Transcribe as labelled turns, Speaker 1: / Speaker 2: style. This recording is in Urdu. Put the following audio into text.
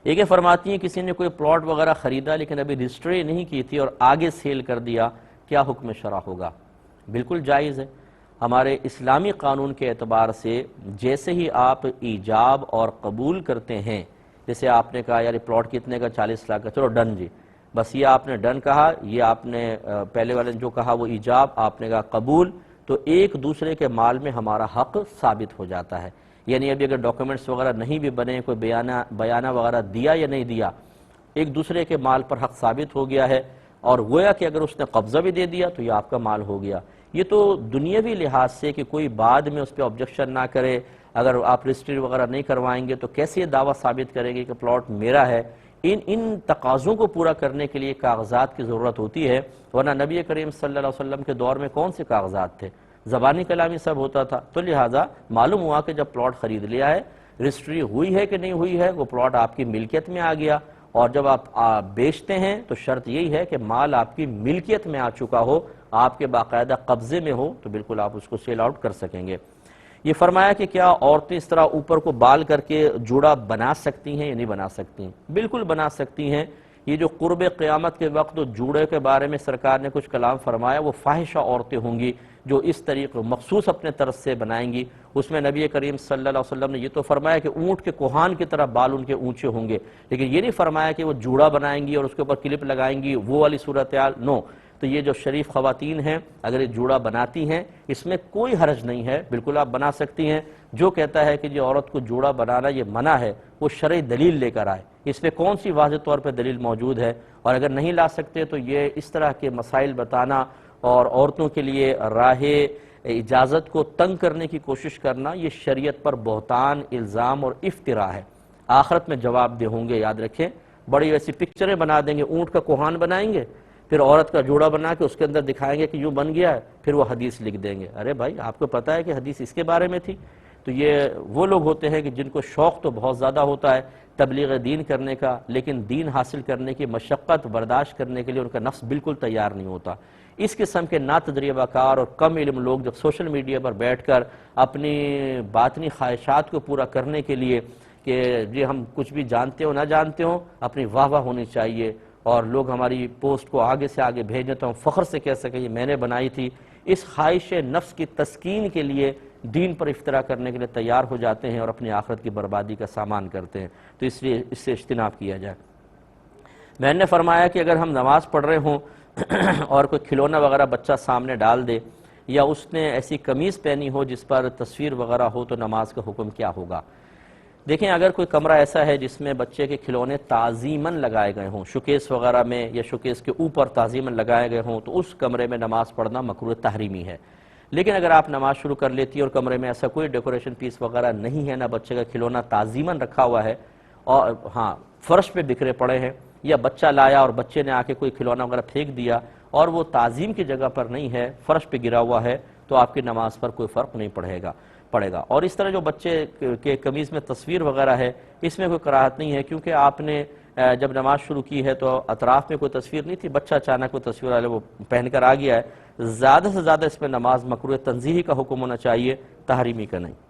Speaker 1: ایک فرماتی ہیں کسی نے کوئی پلاٹ وغیرہ خریدا لیکن ابھی رجسٹری نہیں کی تھی اور آگے سیل کر دیا، کیا حکم شرع ہوگا؟ بالکل جائز ہے۔ ہمارے اسلامی قانون کے اعتبار سے جیسے ہی آپ ایجاب اور قبول کرتے ہیں، جیسے آپ نے کہا یار پلاٹ کتنے کا، 40 لاکھ کا، چلو ڈن جی، بس یہ آپ نے ڈن کہا، یہ آپ نے پہلے والے نے جو کہا وہ ایجاب، آپ نے کہا قبول، تو ایک دوسرے کے مال میں ہمارا حق ثابت ہو جاتا ہے۔ یعنی ابھی اگر ڈاکومنٹس وغیرہ نہیں بھی بنے، کوئی بیانہ وغیرہ دیا یا نہیں دیا، ایک دوسرے کے مال پر حق ثابت ہو گیا ہے، اور گویا کہ اگر اس نے قبضہ بھی دے دیا تو یہ آپ کا مال ہو گیا۔ یہ تو دنیاوی لحاظ سے کہ کوئی بعد میں اس پہ آبجیکشن نہ کرے، اگر آپ رجسٹری وغیرہ نہیں کروائیں گے تو کیسے یہ دعویٰ ثابت کریں گے کہ پلاٹ میرا ہے؟ ان تقاضوں کو پورا کرنے کے لیے کاغذات کی ضرورت ہوتی ہے، ورنہ نبی کریم صلی اللہ علیہ وسلم کے دور میں کون سے کاغذات تھے؟ زبانی کلامی سب ہوتا تھا، تو لہٰذا معلوم ہوا کہ جب پلاٹ خرید لیا ہے، رجسٹری ہوئی ہے کہ نہیں ہوئی ہے، وہ پلاٹ آپ کی ملکیت میں آ گیا، اور جب آپ بیچتے ہیں تو شرط یہی ہے کہ مال آپ کی ملکیت میں آ چکا ہو، آپ کے باقاعدہ قبضے میں ہو، تو بالکل آپ اس کو سیل آؤٹ کر سکیں گے۔ یہ فرمایا کہ کیا عورتیں اس طرح اوپر کو بال کر کے جوڑا بنا سکتی ہیں یا نہیں بنا سکتی ہیں؟ بالکل بنا سکتی ہیں۔ یہ جو قرب قیامت کے وقت جوڑے کے بارے میں سرکار نے کچھ کلام فرمایا، وہ فاحشہ عورتیں ہوں گی جو اس طریقے مخصوص اپنے طرف سے بنائیں گی۔ اس میں نبی کریم صلی اللہ علیہ وسلم نے یہ تو فرمایا کہ اونٹ کے کوہان کی طرح بال ان کے اونچے ہوں گے، لیکن یہ نہیں فرمایا کہ وہ جوڑا بنائیں گی اور اس کے اوپر کلپ لگائیں گی، وہ والی صورتحال نو۔ تو یہ جو شریف خواتین ہیں اگر یہ جوڑا بناتی ہیں، اس میں کوئی حرج نہیں ہے، بالکل آپ بنا سکتی ہیں۔ جو کہتا ہے کہ یہ عورت کو جوڑا بنانا یہ منع ہے، وہ شرعی دلیل لے کر آئے، اس پہ کون سی واضح طور پہ دلیل موجود ہے؟ اور اگر نہیں لا سکتے تو یہ اس طرح کے مسائل بتانا اور عورتوں کے لیے راہ اجازت کو تنگ کرنے کی کوشش کرنا، یہ شریعت پر بہتان، الزام اور افتراء ہے۔ آخرت میں جواب دہ ہوں گے، یاد رکھیں۔ بڑی ویسی پکچریں بنا دیں گے، اونٹ کا کوہان بنائیں گے، پھر عورت کا جوڑا بنا کے اس کے اندر دکھائیں گے کہ یوں بن گیا ہے، پھر وہ حدیث لکھ دیں گے۔ ارے بھائی آپ کو پتہ ہے کہ حدیث اس کے بارے میں تھی؟ تو یہ وہ لوگ ہوتے ہیں کہ جن کو شوق تو بہت زیادہ ہوتا ہے تبلیغ دین کرنے کا، لیکن دین حاصل کرنے کی مشقت برداشت کرنے کے لیے ان کا نفس بالکل تیار نہیں ہوتا۔ اس قسم کے نا تجربہ کار اور کم علم لوگ جب سوشل میڈیا پر بیٹھ کر اپنی باطنی خواہشات کو پورا کرنے کے لیے کہ جی ہم کچھ بھی جانتے ہو نہ جانتے ہو، اپنی واہ واہ ہونی چاہیے اور لوگ ہماری پوسٹ کو آگے سے آگے بھیجیں تو ہم فخر سے کہہ سکیں یہ میں نے بنائی تھی، اس خواہش نفس کی تسکین کے لیے دین پر افطرا کرنے کے لیے تیار ہو جاتے ہیں اور اپنی آخرت کی بربادی کا سامان کرتے ہیں۔ تو اس لیے اس سے اجتناب کیا جائے۔ میں نے فرمایا کہ اگر ہم نماز پڑھ رہے ہوں اور کوئی کھلونا وغیرہ بچہ سامنے ڈال دے یا اس نے ایسی قمیض پہنی ہو جس پر تصویر وغیرہ ہو تو نماز کا حکم کیا ہوگا؟ دیکھیں اگر کوئی کمرہ ایسا ہے جس میں بچے کے کھلونے تعظیماً لگائے گئے ہوں، شوکیس وغیرہ میں یا شوکیس کے اوپر تعظیماً لگائے گئے ہوں، تو اس کمرے میں نماز پڑھنا مکروہ تحریمی ہے۔ لیکن اگر آپ نماز شروع کر لیتی اور کمرے میں ایسا کوئی ڈیکوریشن پیس وغیرہ نہیں ہے، نہ بچے کا کھلونا تعظیماً رکھا ہوا ہے، اور ہاں فرش پہ بکھرے پڑے ہیں، یا بچہ لایا اور بچے نے آ کے کوئی کھلونا وغیرہ پھینک دیا اور وہ تعظیم کی جگہ پر نہیں ہے، فرش پہ گرا ہوا ہے، تو آپ کی نماز پر کوئی فرق نہیں پڑے گا۔ اور اس طرح جو بچے کے قمیض میں تصویر وغیرہ ہے، اس میں کوئی کراہت نہیں ہے، کیونکہ آپ نے جب نماز شروع کی ہے تو اطراف میں کوئی تصویر نہیں تھی، بچہ اچانک کوئی تصویر والے وہ پہن کر آ گیا ہے۔ زیادہ سے زیادہ اس میں نماز مکروہ تنزیہی کا حکم ہونا چاہیے، تحریمی کا نہیں۔